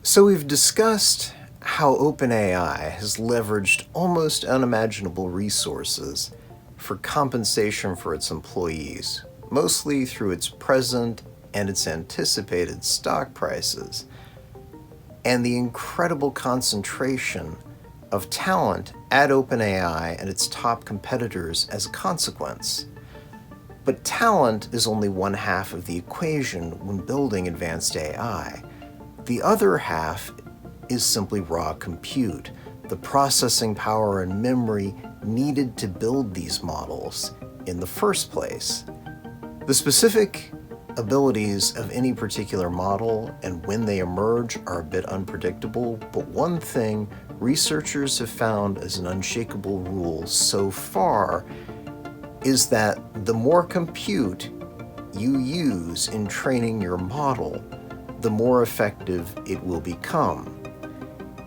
So we've discussed how OpenAI has leveraged almost unimaginable resources for compensation for its employees, mostly through its present and its anticipated stock prices, and the incredible concentration of talent at OpenAI and its top competitors as a consequence. But talent is only one half of the equation when building advanced AI. The other half is simply raw compute, the processing power and memory needed to build these models in the first place. The specific abilities of any particular model and when they emerge are a bit unpredictable, but one thing researchers have found as an unshakable rule so far is that the more compute you use in training your model, the more effective it will become.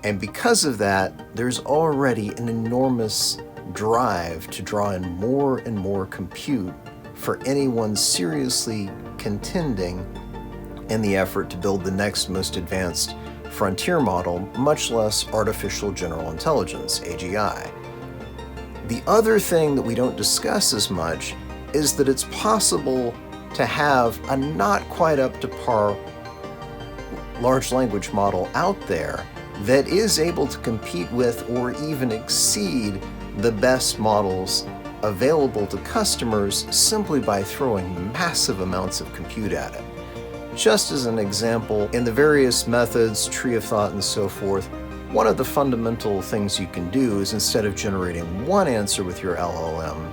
And because of that, there's already an enormous drive to draw in more and more compute for anyone seriously contending in the effort to build the next most advanced frontier model, much less artificial general intelligence, AGI. The other thing that we don't discuss as much is that it's possible to have a not quite up to par large language model out there that is able to compete with or even exceed the best models available to customers simply by throwing massive amounts of compute at it. Just as an example, in the various methods, tree of thought and so forth, one of the fundamental things you can do is instead of generating one answer with your LLM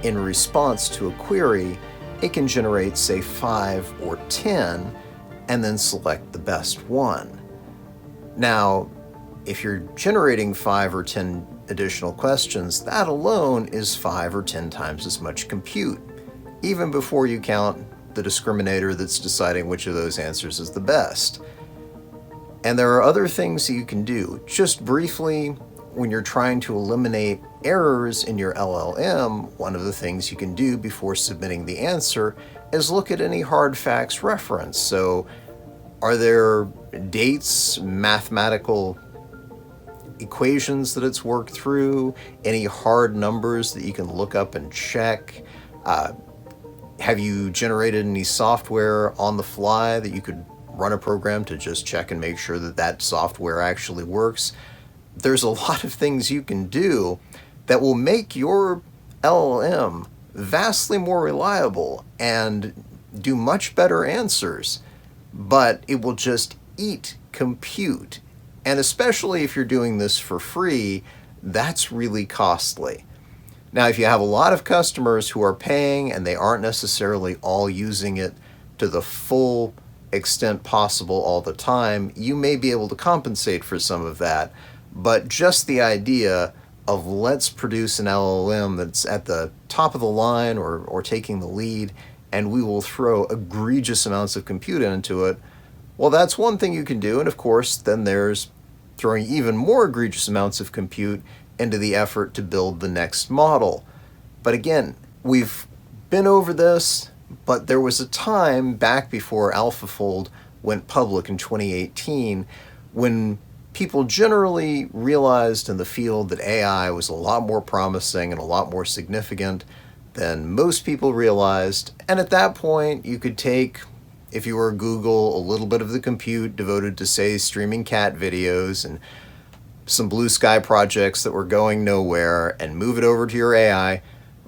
in response to a query, it can generate, say, 5 or 10 and then select the best one. Now, if you're generating 5 or 10 additional questions, that alone is 5 or 10 times as much compute, even before you count the discriminator that's deciding which of those answers is the best. And there are other things that you can do. Just briefly, when you're trying to eliminate errors in your LLM, one of the things you can do before submitting the answer is look at any hard facts reference. So, are there dates, mathematical equations that it's worked through, any hard numbers that you can look up and check? Have you generated any software on the fly that you could run a program to just check and make sure that that software actually works? There's a lot of things you can do that will make your LLM vastly more reliable and do much better answers, but it will just eat compute. And especially if you're doing this for free, that's really costly. Now, if you have a lot of customers who are paying and they aren't necessarily all using it to the full extent possible all the time, you may be able to compensate for some of that. But just the idea of let's produce an LLM that's at the top of the line or taking the lead, and we will throw egregious amounts of compute into it, well, that's one thing you can do. And of course, then there's throwing even more egregious amounts of compute into the effort to build the next model. But again, we've been over this, but there was a time back before AlphaFold went public in 2018 when people generally realized in the field that AI was a lot more promising and a lot more significant than most people realized. And at that point, you could take, if you were Google, a little bit of the compute devoted to, say, streaming cat videos and some blue sky projects that were going nowhere and move it over to your AI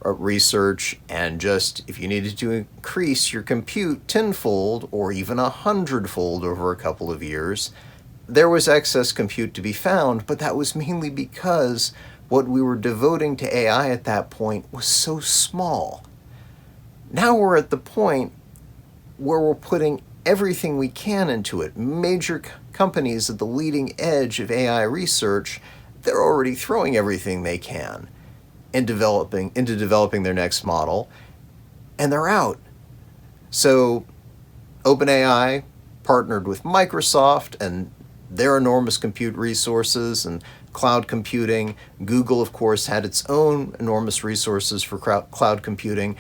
research, and just, if you needed to increase your compute tenfold or even 100-fold over a couple of years, there was excess compute to be found, but that was mainly because what we were devoting to AI at that point was so small. Now we're at the point where we're putting everything we can into it. Major companies at the leading edge of AI research, they're already throwing everything they can into developing their next model, and they're out. So OpenAI partnered with Microsoft and their enormous compute resources and cloud computing. Google, of course, had its own enormous resources for cloud computing.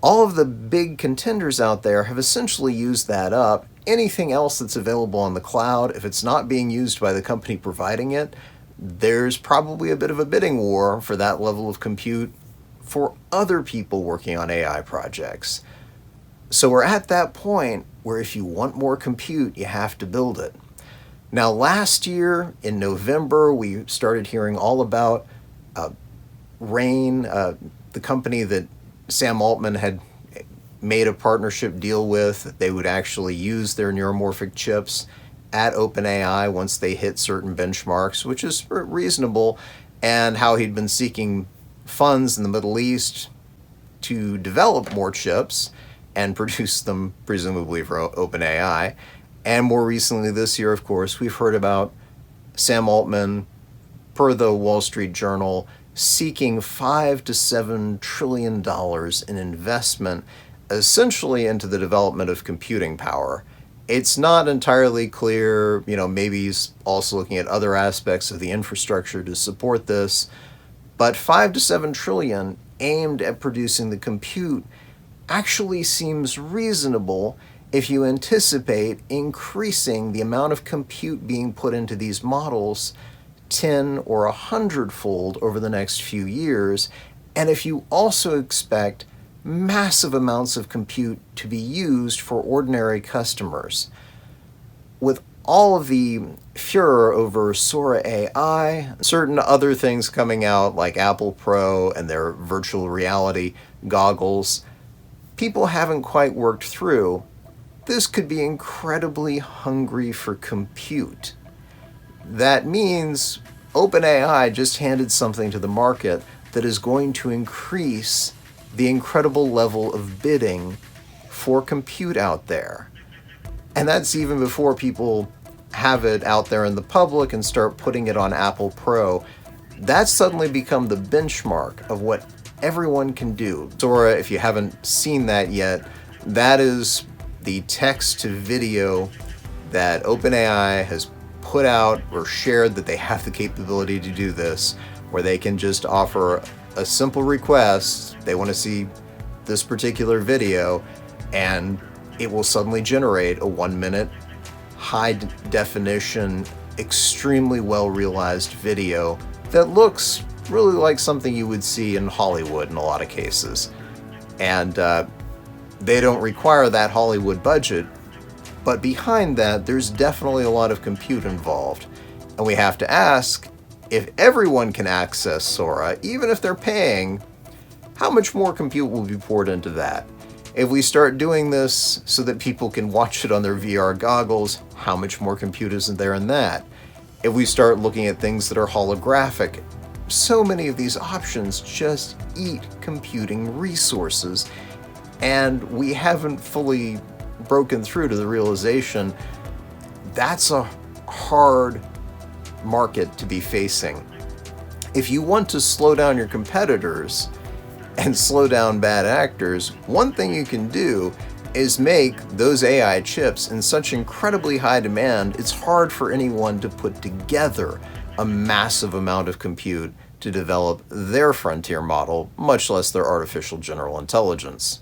All of the big contenders out there have essentially used that up, anything else that's available on the cloud, if it's not being used by the company providing it, there's probably a bit of a bidding war for that level of compute for other people working on AI projects. So we're at that point where if you want more compute, you have to build it. Now, last year in November, we started hearing all about Rain, the company that Sam Altman had made a partnership deal with. They would actually use their neuromorphic chips at OpenAI once they hit certain benchmarks, which is reasonable, and how he'd been seeking funds in the Middle East to develop more chips and produce them presumably for OpenAI. And more recently this year, of course, we've heard about Sam Altman, per the Wall Street Journal, seeking $5 to $7 trillion in investment, essentially into the development of computing power. It's not entirely clear, maybe he's also looking at other aspects of the infrastructure to support this, but $5 to $7 trillion aimed at producing the compute actually seems reasonable if you anticipate increasing the amount of compute being put into these models 10 or 100-fold over the next few years, and if you also expect massive amounts of compute to be used for ordinary customers. With all of the furor over Sora AI, certain other things coming out like Apple Pro and their virtual reality goggles, people haven't quite worked through. This could be incredibly hungry for compute. That means OpenAI just handed something to the market that is going to increase the incredible level of bidding for compute out there. And that's even before people have it out there in the public and start putting it on Apple Pro. That's suddenly become the benchmark of what everyone can do. Sora, if you haven't seen that yet, that is the text to video that OpenAI has put out or shared that they have the capability to do this, where they can just offer a simple request, they want to see this particular video, and it will suddenly generate a 1-minute, high definition, extremely well realized video that looks really like something you would see in Hollywood in a lot of cases. And they don't require that Hollywood budget, but behind that, there's definitely a lot of compute involved. And we have to ask, if everyone can access Sora, even if they're paying, how much more compute will be poured into that? If we start doing this so that people can watch it on their VR goggles, how much more compute isn't there in that? If we start looking at things that are holographic, so many of these options just eat computing resources, and we haven't fully broken through to the realization that's a hard market to be facing. If you want to slow down your competitors and slow down bad actors, one thing you can do is make those AI chips in such incredibly high demand, it's hard for anyone to put together a massive amount of compute to develop their frontier model, much less their artificial general intelligence.